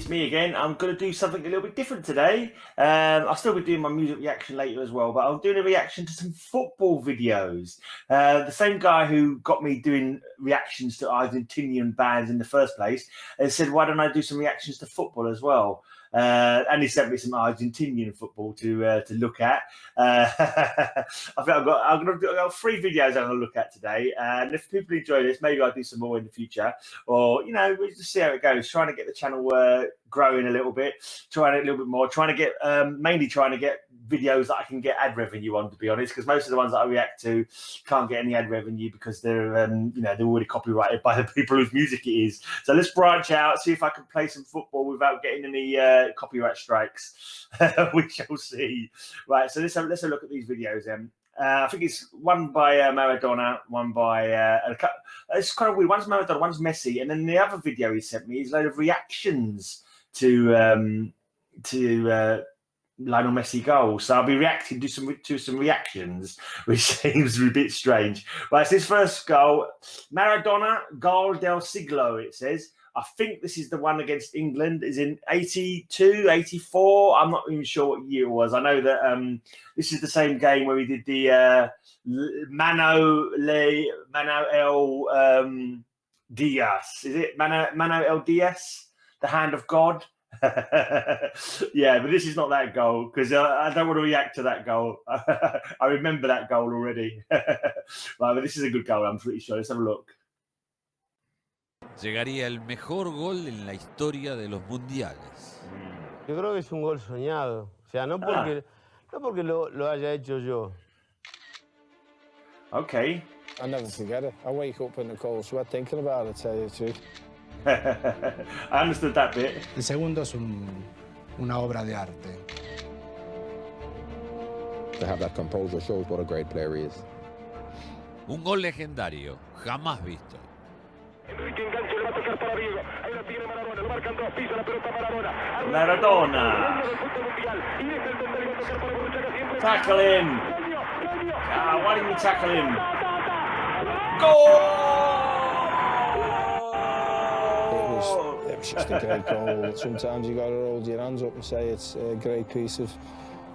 it's me again. I'm going to do something a little bit different today. I'll still be doing my music reaction later as well, but I'm doing a reaction to some football videos. The same guy who got me doing reactions to Argentinian bands in the first place has said, why don't I do some reactions to football as well? And he sent me some Argentinian football to look at. I think I've got 3 videos I'm going to look at today. And if people enjoy this, maybe I'll do some more in the future. Or, you know, we'll just see how it goes. Trying to get the channel growing a little bit, trying it a little bit more, mainly trying to get videos that I can get ad revenue on, to be honest, because most of the ones that I react to can't get any ad revenue because they're, they're already copyrighted by the people whose music it is. So let's branch out, see if I can play some football without getting any copyright strikes. We shall see. Right, so let's have a look at these videos then. I think it's one by Maradona, one by it's kind of weird. One's Maradona, one's Messi, and then the other video he sent me is a load of reactions to Lionel Messi goals. So I'll be reacting to some reactions, which seems a bit strange. Right, it's his first goal, Maradona, Gol del Siglo. It says. I think this is the one against England, is in 82, 84. I'm not even sure what year it was. I know that this is the same game where we did the Mano El Diaz. Is it Mano El Diaz? The hand of God? Yeah, but this is not that goal because I don't want to react to that goal. I remember that goal already. Right, but this is a good goal, I'm pretty sure. Let's have a look. Llegaría el mejor gol en la historia de los mundiales. Yo creo que es un gol soñado. O sea, no porque lo haya hecho yo. Okay. I never forget it. I wake up in the cold sweat thinking about it, tell you the truth. I understood that bit. El segundo es una obra de arte. To have that composure shows what a great player he is. Un gol legendario, jamás visto. Enrique enganche, le va a tocar para Diego. Ahí la tiene Maradona, lo marcan 2, pisa la pelota Maradona. Maradona. Tackle him. Why didn't you tackle him? Goal! It was just a great goal. Sometimes you got to hold your hands up and say it's a great piece of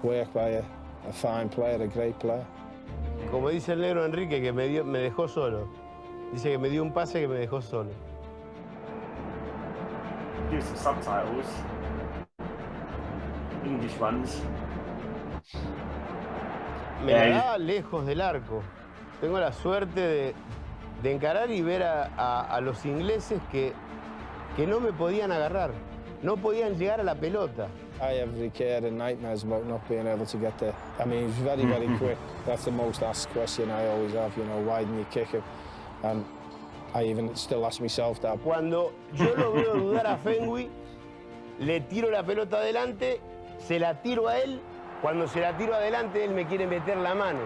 work by a fine player, a great player. Como dice el negro Enrique, que me dejó solo. Dice que me dio un pase que me dejó solo. Do some subtitles. English ones. Me la daba lejos del arco. Tengo la suerte de encarar y ver a los ingleses que no me podían agarrar. No podían llegar a la pelota. I have recurring nightmares about not being able to get there. I mean, he's very, very quick. That's the most asked question I always have, you know, why didn't you kick him? And I even still ask myself that. Cuando yo lo veo dudar a Fenwick, le tiro la pelota adelante, se la tiro a él. Cuando se la tiro adelante, él me quiere meter la mano.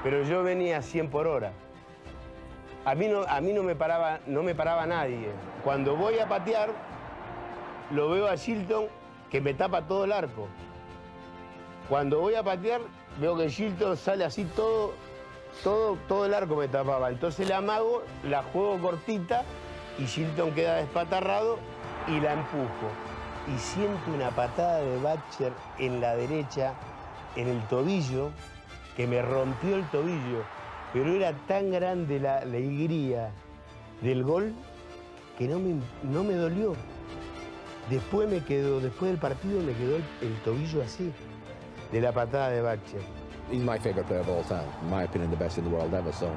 Pero yo venía a 100 por hora. A mí no me paraba nadie. Cuando voy a patear, lo veo a Shilton que me tapa todo el arco. Cuando voy a patear, veo que Shilton sale así todo el arco me tapaba. Entonces la amago, la juego cortita y Shilton queda despatarrado y la empujo. Y siento una patada de Batcher en la derecha, en el tobillo, que me rompió el tobillo. Pero era tan grande la alegría del gol que no me dolió. Después del partido me quedó el tobillo así, de la patada de Batcher. He's my favorite player of all time, in my opinion, the best in the world ever. So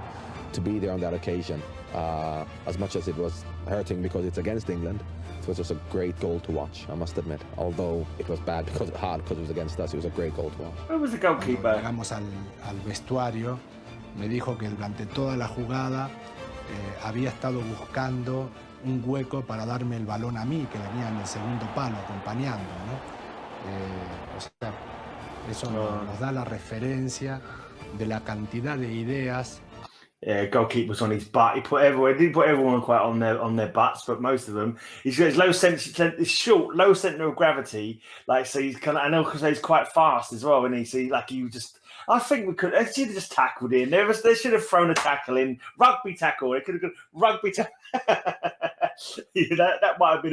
to be there on that occasion, as much as it was hurting because it's against England, it was just a great goal to watch, I must admit. Although it was bad hard because it was against us, it was a great goal to watch. Who was the goalkeeper? Llegamos al vestuario, me dijo que durante toda la jugada había estado buscando un hueco para darme el balón a mí, que venía en el segundo palo acompañando, ¿no? O sea, eso nos da la referencia de la cantidad de ideas. Goalkeeper was on his butt. He didn't put everyone quite on their butts, but most of them. He's got his short, low center of gravity. Like, so he's kind of, I know because he's quite fast as well. And I think we could. They should have just tackled him. They should have thrown a tackle in, rugby tackle. They could have gone rugby tackle. that might have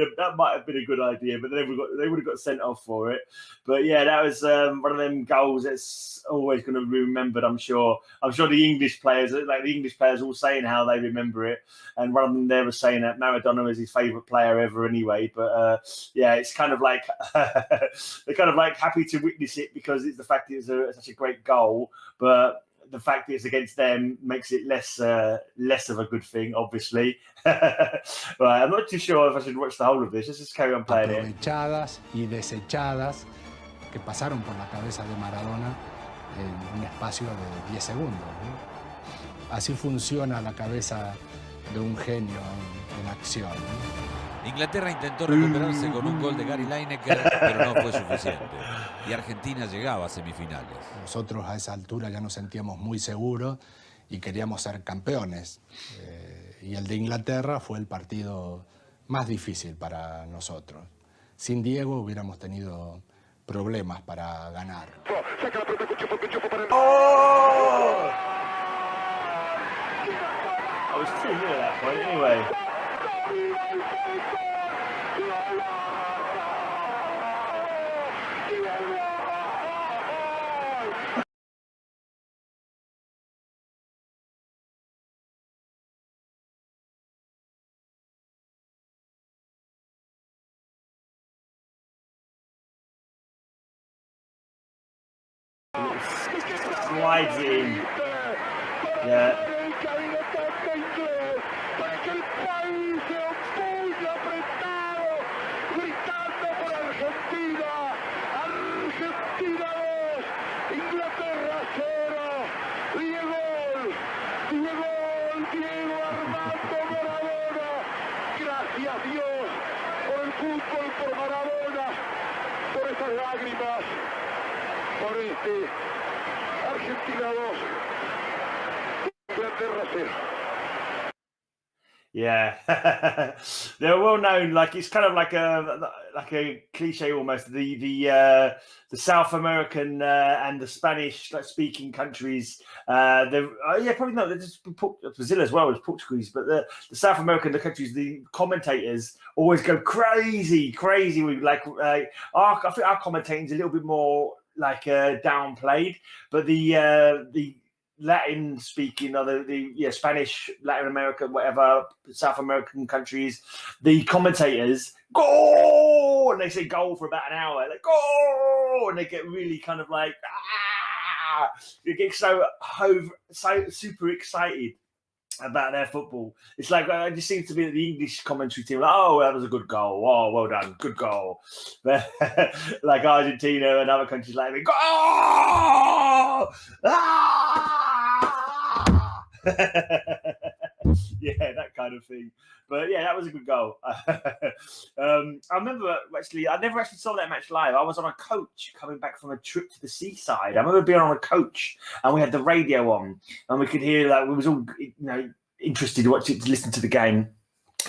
been a good idea, but they would have got sent off for it. But yeah, that was one of them goals that's always going to be remembered. I'm sure the English players, all saying how they remember it, and one of them there was saying that Maradona was his favourite player ever anyway. But yeah, it's kind of like they're kind of like happy to witness it because it's the fact it's such a great goal, but the fact that it's against them makes it less of a good thing, obviously. Right, I'm not too sure if I should watch the whole of this. Let's just carry on playing it. Aprovechadas y desechadas que pasaron por la cabeza de Maradona en un espacio de 10 segundos, ¿no? Así funciona la cabeza de un genio en acción, ¿no? Inglaterra intentó recuperarse con un gol de Gary Lineker, pero no fue suficiente. Y Argentina llegaba a semifinales. Nosotros a esa altura ya nos sentíamos muy seguros y queríamos ser campeones. Y el de Inglaterra fue el partido más difícil para nosotros. Sin Diego hubiéramos tenido problemas para ganar. Oh! I was too near that point anyway. Slides it in. Yeah. Gracias Dios por el fútbol, por Maradona, por esas lágrimas, por Argentina 2, Inglaterra 0. Yeah, they're well known. Like it's kind of like a cliche almost. The South American and the Spanish speaking countries. Probably not. They're just Brazil as well as Portuguese, but the South American countries. The commentators always go crazy with I think our commentating is a little bit more like downplayed, but the Latin speaking or the Spanish, Latin America, whatever, South American countries, the commentators go and they say goal for about an hour, like go, and they get really kind of like they get so super excited about their football. It's like it just seems to be that the English commentary team, like, oh, that was a good goal. Oh, well done, good goal. But like Argentina and other countries like me, go! Yeah, that kind of thing. But yeah, that was a good goal. I remember I never actually saw that match live. I was on a coach coming back from a trip to the seaside. I remember being on a coach and we had the radio on and we could hear we was all interested to listen to the game.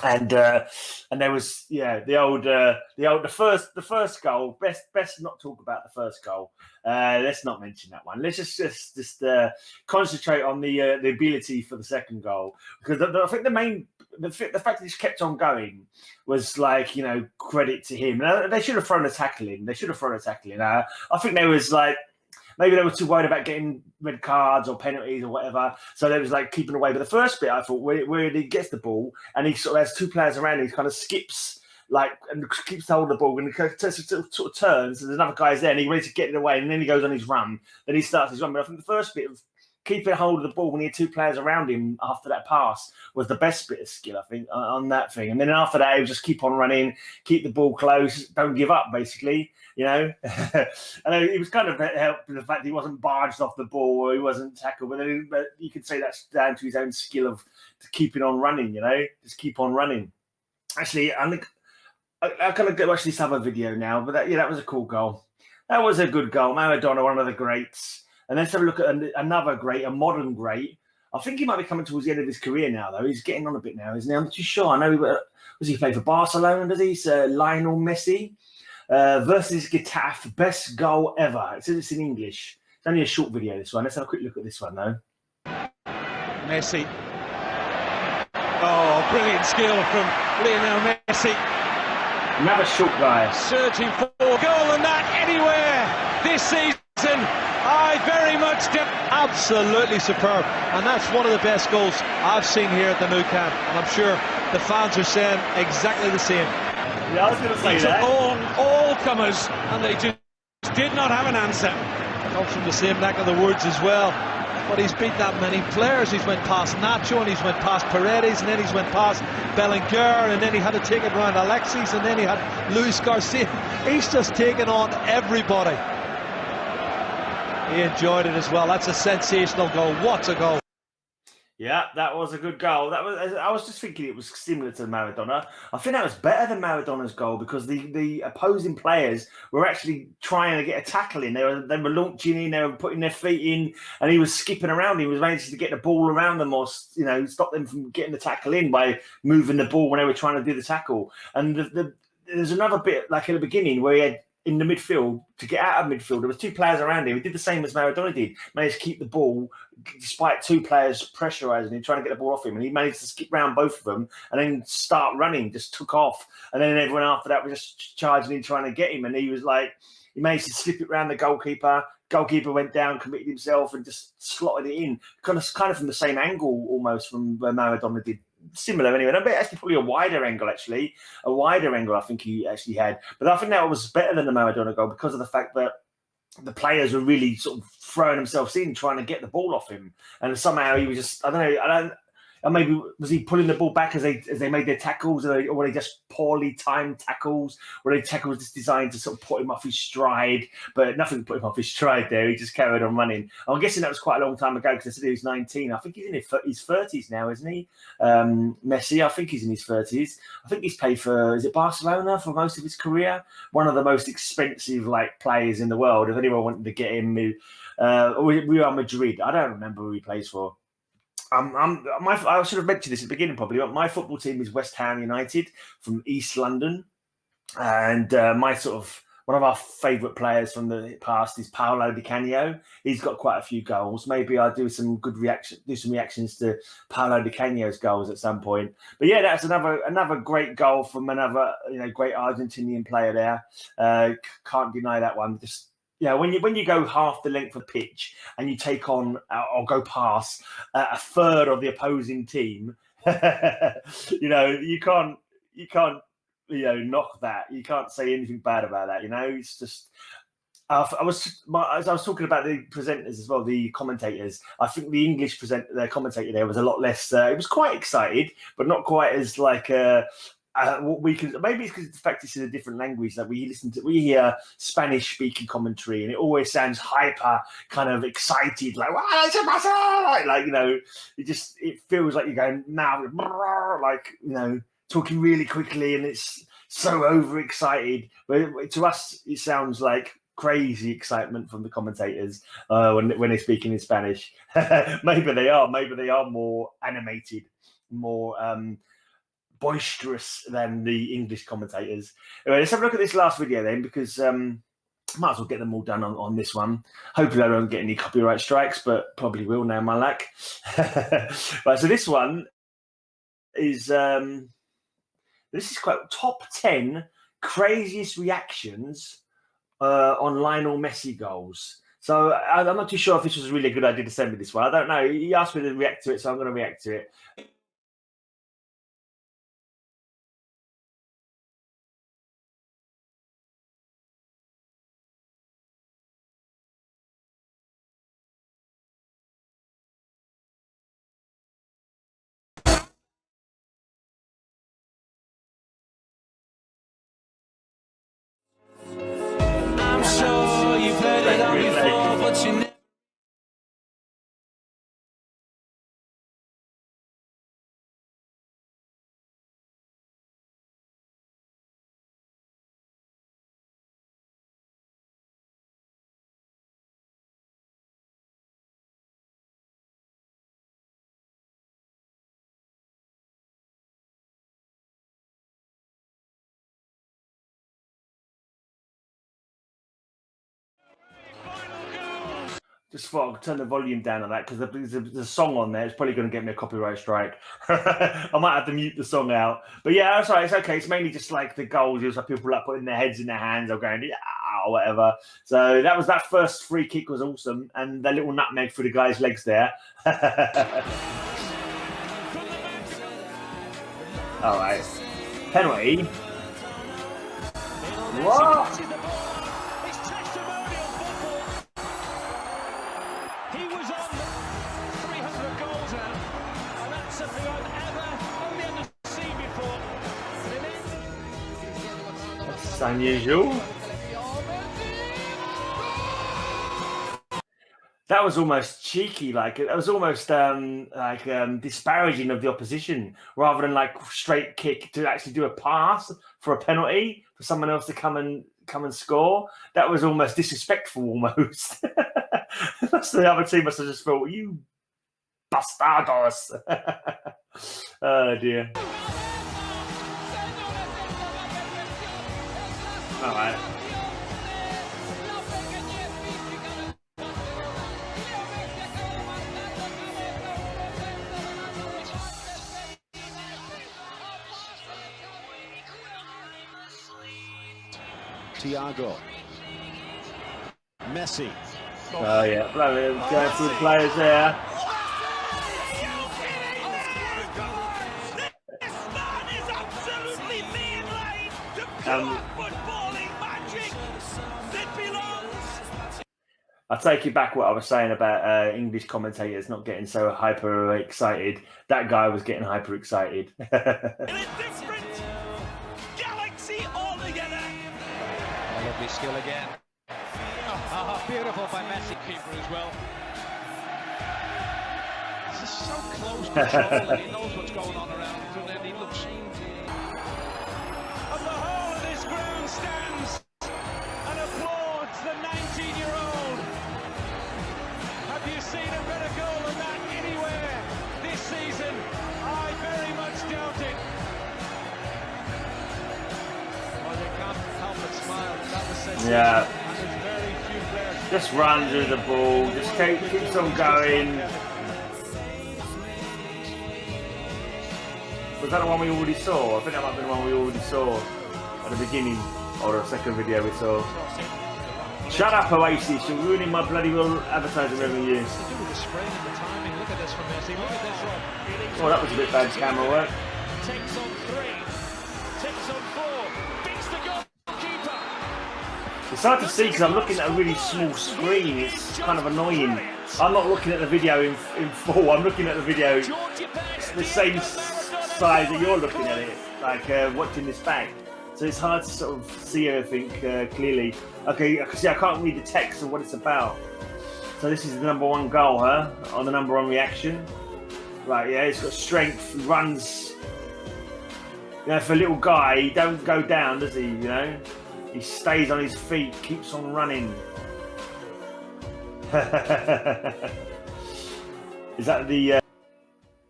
And there was the first goal. Best not talk about the first goal. Let's not mention that one. Let's just concentrate on the ability for the second goal, because I think the fact that he's kept on going was credit to him. They should have thrown a tackle in. I think they was maybe they were too worried about getting red cards or penalties or whatever, so they was keeping away. But the first bit, I thought, where he gets the ball and he sort of has two players around him, he kind of skips and keeps hold of the ball and he sort of turns, and there's another guy's there and he's ready to get it away, and then he goes on his run. Then he starts his run. But I think the first bit of keeping hold of the ball when he had two players around him after that pass was the best bit of skill, I think, on that thing. And then after that, he would just keep on running, keep the ball close, don't give up, basically, And he was kind of helped with the fact that he wasn't barged off the ball or he wasn't tackled, but you could say that's down to his own skill of keeping on running, just keep on running. Actually, I kind of watch this other video now, but that was a cool goal. That was a good goal. Maradona, one of the greats. And let's have a look at another great, a modern great. I think he might be coming towards the end of his career now, though. He's getting on a bit now, isn't he? I'm not too sure. I know he played for Barcelona, does he? Lionel Messi versus Getafe, best goal ever. It says it's in English. It's only a short video, this one. Let's have a quick look at this one, though. Messi. Oh, brilliant skill from Lionel Messi. Another short guy. Searching for a goal and that anywhere this season. I very much do. Absolutely superb. And that's one of the best goals I've seen here at the Nou Camp. And I'm sure the fans are saying exactly the same. Yeah, I was going to say He that. took all comers and they just did not have an answer. Comes from the same neck of the woods as well. But he's beat that many players. He's went past Nacho and he's went past Paredes and then he's went past Bellinger and then he had to take it round Alexis and then he had Luis Garcia. He's just taken on everybody. He enjoyed it as well. That's a sensational goal. What a goal. Yeah, that was a good goal. I was just thinking it was similar to Maradona. I think that was better than Maradona's goal because the opposing players were actually trying to get a tackle in. They were launching in, they were putting their feet in, and he was skipping around. He was managing to get the ball around them or stop them from getting the tackle in by moving the ball when they were trying to do the tackle. And there's another bit like in the beginning where he had in the midfield to get out of midfield. There was two players around him. He did the same as Maradona did. Managed to keep the ball despite two players pressurising him, trying to get the ball off him. And he managed to skip round both of them and then start running, just took off. And then everyone after that was just charging in, trying to get him. And he was like, he managed to slip it round the goalkeeper. Goalkeeper went down, committed himself and just slotted it in. Kind of from the same angle almost from where Maradona did. Similar anyway. I bet actually probably a wider angle I think he actually had. But I think that was better than the Maradona goal because of the fact that the players were really sort of throwing themselves in, trying to get the ball off him. And somehow he was just, and maybe was he pulling the ball back as they made their tackles, or were they just poorly timed tackles? Were they tackles just designed to sort of put him off his stride? But nothing put him off his stride there. He just carried on running. I'm guessing that was quite a long time ago because I said he was 19. I think he's in his 30s now, isn't he? Messi, I think he's in his 30s. I think he's played for, is it Barcelona for most of his career? One of the most expensive players in the world. If anyone wanted to get him, Real Madrid. I don't remember who he plays for. I should have mentioned this at the beginning probably, but my football team is West Ham United from East London. And one of our favourite players from the past is Paolo Di Canio. He's got quite a few goals. Maybe I'll do some reactions to Paolo Di Canio's goals at some point. But yeah, that's another great goal from another great Argentinian player there. Can't deny that one. Just when you go half the length of pitch and you take on or go past a third of the opposing team, you can't knock that. You can't say anything bad about that. It's just. As I was talking about the presenters as well, the commentators. I think the English commentator there was a lot less. It was quite excited, but not quite as what we can. Maybe it's because the fact it's in a different language that we hear Spanish speaking commentary, and it always sounds hyper, kind of excited, it feels like you're going now, talking really quickly, and it's so overexcited. But to us, it sounds like crazy excitement from the commentators when they're speaking in Spanish. Maybe they are more animated, more boisterous than the English commentators. Anyway, let's have a look at this last video then, because might as well get them all done on this one. Hopefully I don't get any copyright strikes, but probably will now, my luck. Right, so this one is this is quite top 10 craziest reactions on Lionel Messi goals. So I'm not too sure if this was really a good idea to send me this one. I don't know. He asked me to react to it, so I'm going to react to it. I'm sure you've heard it all before, but you never Just thought I'd turn the volume down on that because there's a song on there. It's probably going to get me a copyright strike. I might have to mute the song out. But yeah, that's right. It's okay. It's mainly just like the goals. It was like people like putting their heads in their hands or going, yeah, or whatever. So that first free kick was awesome. And the little nutmeg through the guy's legs there. All right. Penalty. What? That's unusual. That was almost cheeky, like it was almost disparaging of the opposition, rather than like straight kick to actually do a pass for a penalty for someone else to come and score. That was almost disrespectful, almost. The other team must have just thought, "You bastardos!" Oh dear. All right. Thiago. Messi. Oh yeah, going through the players there. This man is absolutely mainline to pure footballing magic that belongs. I take it back what I was saying about English commentators not getting so hyper excited. That guy was getting hyper excited. In a different galaxy altogether. Lovely skill again. Oh, beautiful by Messi, keeper as well. This is so close control and he knows what's going on around him, and he looks. And the whole of this ground stands and applauds the 19-year-old. Have you seen a better goal than that anywhere this season? I very much doubt it. Well, they can't help but smile. That was sensational. Yeah. And there's very few players. Just run through the ball. Just keeps on going. Was that the one we already saw? I think that might have been the one we already saw at the beginning, or the second video we saw. Shut up, Oasis! You're ruining my bloody well advertising revenue. Oh, that was a bit bad camera work. Takes on 3, takes on 4, beats the goalkeeper. It's hard to see because I'm looking at a really small screen. It's kind of annoying. I'm not looking at the video in full. I'm looking at the video the same size that you're looking at it, like watching this back. So it's hard to sort of see everything clearly. Okay, I can't read the text of what it's about. So this is the number 1 goal, huh? Or the number 1 reaction. Right, yeah, he's got strength, runs. You know, for a little guy, he don't go down, does he, you know? He stays on his feet, keeps on running. Is that the...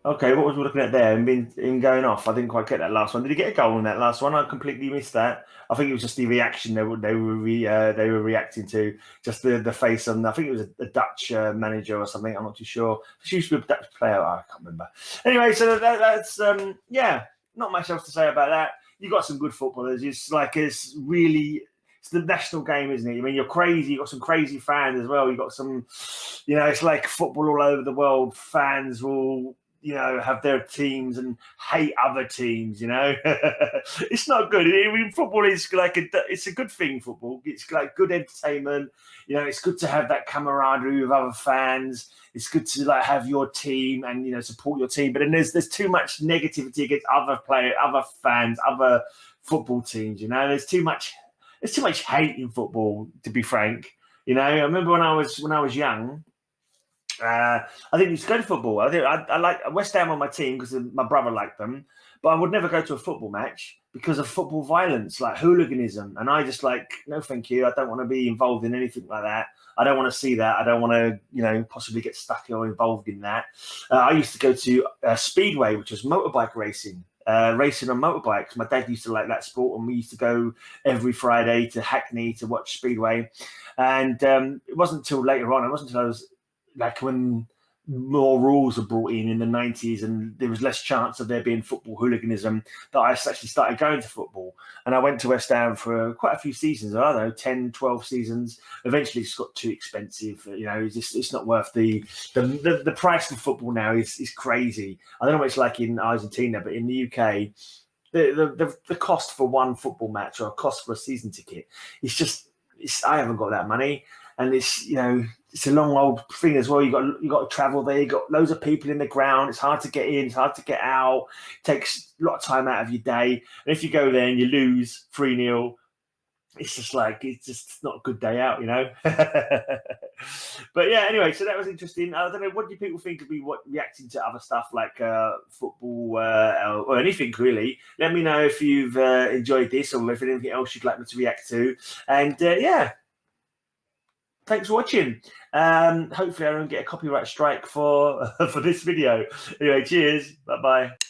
Okay, what was we looking at there? Him going off. I didn't quite get that last one. Did he get a goal in that last one? I completely missed that. I think it was just the reaction they were reacting to. Just the face on. I think it was a Dutch manager or something. I'm not too sure. She used to be a Dutch player. I can't remember. Anyway, so that's yeah. Not much else to say about that. You got some good footballers. It's the national game, isn't it? I mean, you're crazy. You got some crazy fans as well. You got some, you know, it's like football all over the world. Fans will, you know, have their teams and hate other teams, you know. It's not good. I mean, football is like it's a good thing, football. It's like good entertainment. You know, it's good to have that camaraderie with other fans. It's good to like have your team and, you know, support your team. But then there's too much negativity against other players, other fans, other football teams, you know. There's too much hate in football, to be frank. You know, I remember when I was young, I think it's good football. I like West Ham on my team because my brother liked them, but I would never go to a football match because of football violence, like hooliganism. And I just like, no, thank you. I don't want to be involved in anything like that. I don't want to see that. I don't want to, you know, possibly get stuck or involved in that. I used to go to Speedway, which was motorbike racing. Racing on motorbikes. My dad used to like that sport, and we used to go every Friday to Hackney to watch Speedway. And it wasn't until later on, it wasn't until I was like when more rules were brought in the 90s and there was less chance of there being football hooliganism, that I actually started going to football. And I went to West Ham for quite a few seasons, I don't know, 10, 12 seasons. Eventually it's got too expensive. You know, it's not worth the price of football now is crazy. I don't know what it's like in Argentina, but in the UK, the cost for one football match or a cost for a season ticket, I haven't got that money. And it's, you know, it's a long old thing as well. You got to travel there. You got loads of people in the ground. It's hard to get in. It's hard to get out. It takes a lot of time out of your day. And if you go there and you lose 3-0, it's just not a good day out, you know. But yeah, anyway, so that was interesting. I don't know, what do people think of me reacting to other stuff like football or anything really? Let me know if you've enjoyed this or if anything else you'd like me to react to. And yeah. Thanks for watching. Hopefully I don't get a copyright strike for this video. Anyway, cheers. Bye-bye.